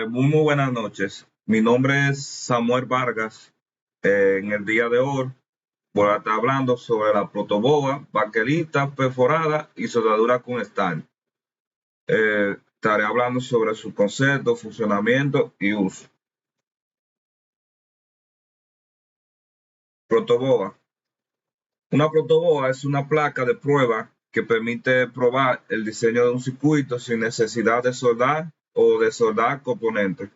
Muy buenas noches. Mi nombre es Samuel Vargas. En el día de hoy voy a estar hablando sobre la protoboa, baquelita perforada y soldadura con estaño. Estaré hablando sobre su concepto, funcionamiento y uso. Protoboa. Una protoboa es una placa de prueba que permite probar el diseño de un circuito sin necesidad de soldar o de soldar componentes.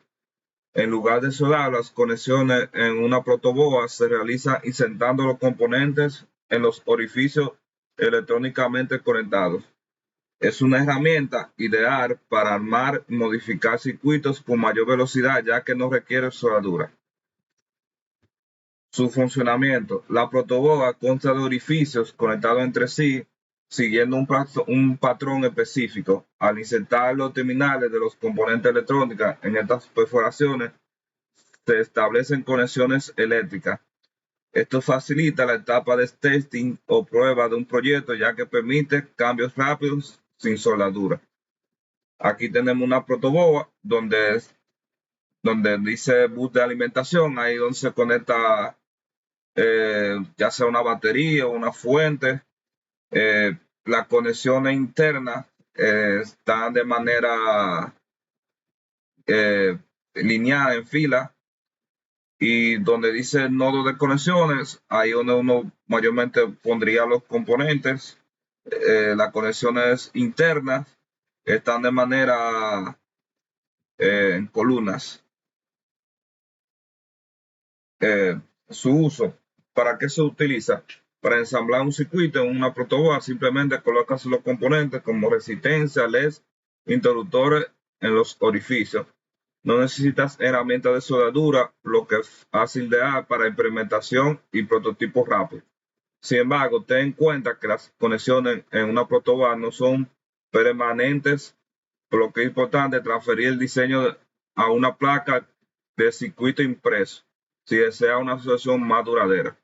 En lugar de soldar, las conexiones en una protoboa se realizan insertando los componentes en los orificios electrónicamente conectados. Es una herramienta ideal para armar y modificar circuitos con mayor velocidad, ya que no requiere soldadura. Su funcionamiento. La protoboa consta de orificios conectados entre sí, siguiendo un patrón específico. Al insertar los terminales de los componentes electrónicos en estas perforaciones, se establecen conexiones eléctricas. Esto facilita la etapa de testing o prueba de un proyecto, ya que permite cambios rápidos sin soldadura. Aquí tenemos una protoboa donde dice bus de alimentación, ahí donde se conecta ya sea una batería o una fuente. Las conexiones internas están de manera lineal en fila, y donde dice nodo de conexiones, ahí donde uno mayormente pondría los componentes. Las conexiones internas están de manera en columnas. Su uso. ¿Para qué se utiliza? Para ensamblar un circuito en una protoboa, simplemente colocas los componentes como resistencia, LEDs, interruptores en los orificios. No necesitas herramientas de soldadura, lo que es fácil de dar para implementación y prototipos rápidos. Sin embargo, ten en cuenta que las conexiones en una protoboa no son permanentes, por lo que es importante transferir el diseño a una placa de circuito impreso si desea una solución más duradera.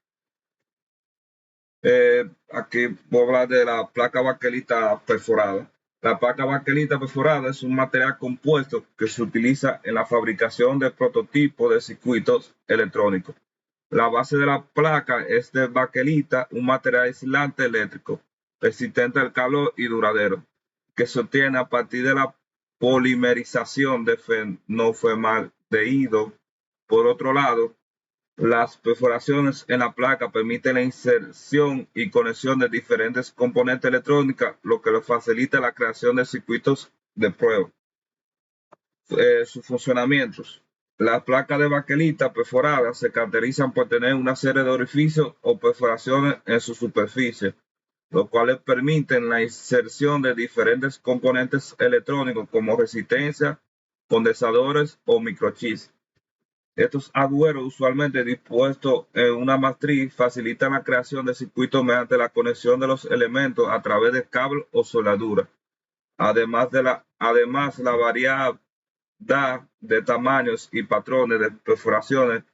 Aquí voy a hablar de la placa baquelita perforada. La placa baquelita perforada es un material compuesto que se utiliza en la fabricación de prototipos de circuitos electrónicos. La base de la placa es de baquelita, un material aislante eléctrico, resistente al calor y duradero, que se obtiene a partir de la polimerización de fenofemaldehído. Por otro lado, las perforaciones en la placa permiten la inserción y conexión de diferentes componentes electrónicos, lo que le facilita la creación de circuitos de prueba. Sus funcionamientos. Las placas de baquelita perforadas se caracterizan por tener una serie de orificios o perforaciones en su superficie, los cuales permiten la inserción de diferentes componentes electrónicos como resistencia, condensadores o microchips. Estos agujeros, usualmente dispuestos en una matriz, facilitan la creación de circuitos mediante la conexión de los elementos a través de cable o soldadura. Además, la variedad de tamaños y patrones de perforaciones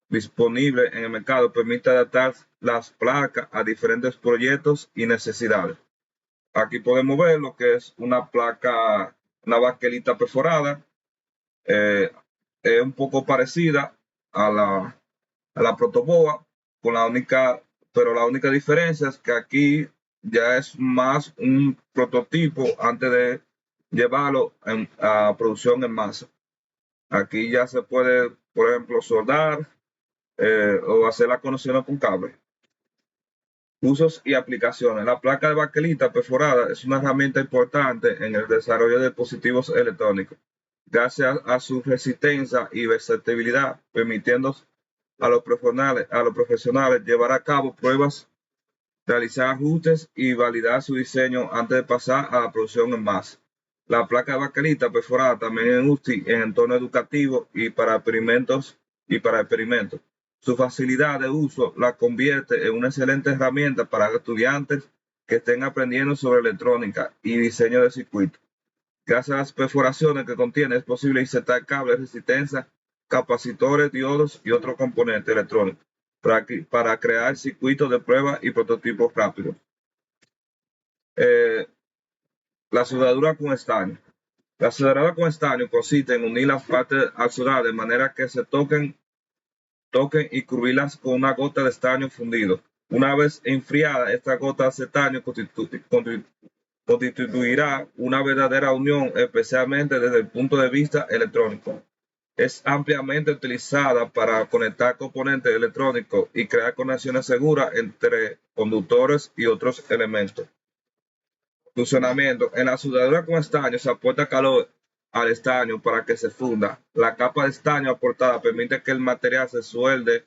disponibles en el mercado permite adaptar las placas a diferentes proyectos y necesidades. Aquí podemos ver lo que es una placa, una baquelita perforada. Es un poco parecida a la protoboa, pero la única diferencia es que aquí ya es más un prototipo antes de llevarlo a producción en masa. Aquí ya se puede, por ejemplo, soldar o hacer la conexión con cable. Usos y aplicaciones. La placa de baquelita perforada es una herramienta importante en el desarrollo de dispositivos electrónicos, gracias a su resistencia y versatilidad, permitiendo a los profesionales llevar a cabo pruebas, realizar ajustes y validar su diseño antes de pasar a la producción en masa. La placa de baquelita perforada también es útil en entornos educativos y para experimentos. Su facilidad de uso la convierte en una excelente herramienta para estudiantes que estén aprendiendo sobre electrónica y diseño de circuitos. Gracias a las perforaciones que contiene, es posible insertar cables de resistencia, capacitores, diodos y otros componentes electrónicos para crear circuitos de prueba y prototipos rápidos. La soldadura con estaño. La soldadura con estaño consiste en unir las partes al soldar de manera que se toquen y cubrirlas con una gota de estaño fundido. Una vez enfriada, esta gota de estaño constituirá una verdadera unión, especialmente desde el punto de vista electrónico. Es ampliamente utilizada para conectar componentes electrónicos y crear conexiones seguras entre conductores y otros elementos. Funcionamiento. En la soldadura con estaño se aporta calor al estaño para que se funda. La capa de estaño aportada permite que el material se suelde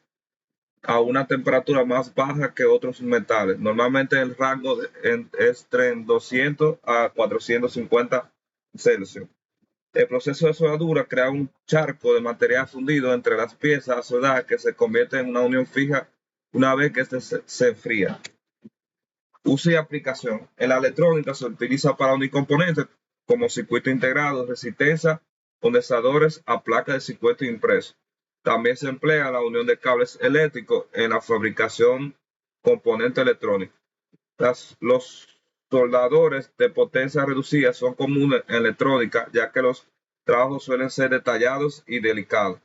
a una temperatura más baja que otros metales. Normalmente el rango es entre 200 a 450 Celsius. El proceso de soldadura crea un charco de material fundido entre las piezas a soldar que se convierte en una unión fija una vez que este se enfría. Uso y aplicación. En la electrónica se utiliza para unir componentes como circuito integrado, resistencia, condensadores a placas de circuito impreso. También se emplea la unión de cables eléctricos en la fabricación de componentes electrónicos. Los soldadores de potencia reducida son comunes en electrónica, ya que los trabajos suelen ser detallados y delicados.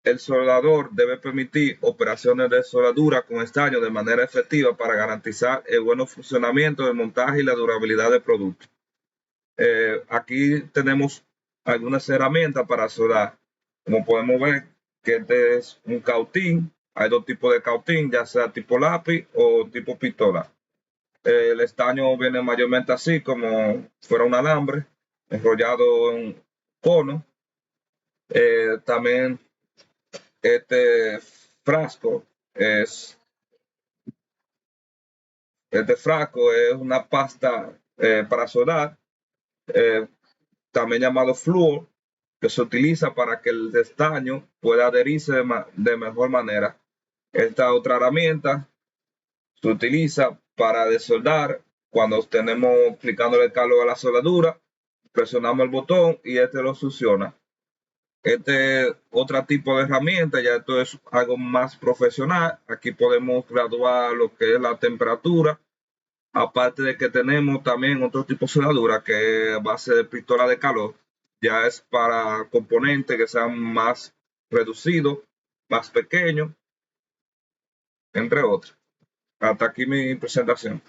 El soldador debe permitir operaciones de soldadura con estaño de manera efectiva para garantizar el buen funcionamiento del montaje y la durabilidad del producto. Aquí tenemos algunas herramientas para soldar. Como podemos ver, que este es un cautín. Hay dos tipos de cautín, ya sea tipo lápiz o tipo pistola. El estaño viene mayormente así, como fuera un alambre enrollado en un cono. También este frasco es, este frasco es una pasta para soldar, eh, también llamado flúor, que se utiliza para que el estaño pueda adherirse de mejor manera. Esta otra herramienta se utiliza para desoldar cuando tenemos aplicándole el calor a la soldadura, presionamos el botón y este lo succiona. Este otro tipo de herramienta, ya esto es algo más profesional. Aquí podemos graduar lo que es la temperatura. Aparte de que tenemos también otro tipo de soldadura que es a base de pistola de calor. Ya es para componentes que sean más reducidos, más pequeños, entre otros. Hasta aquí mi presentación.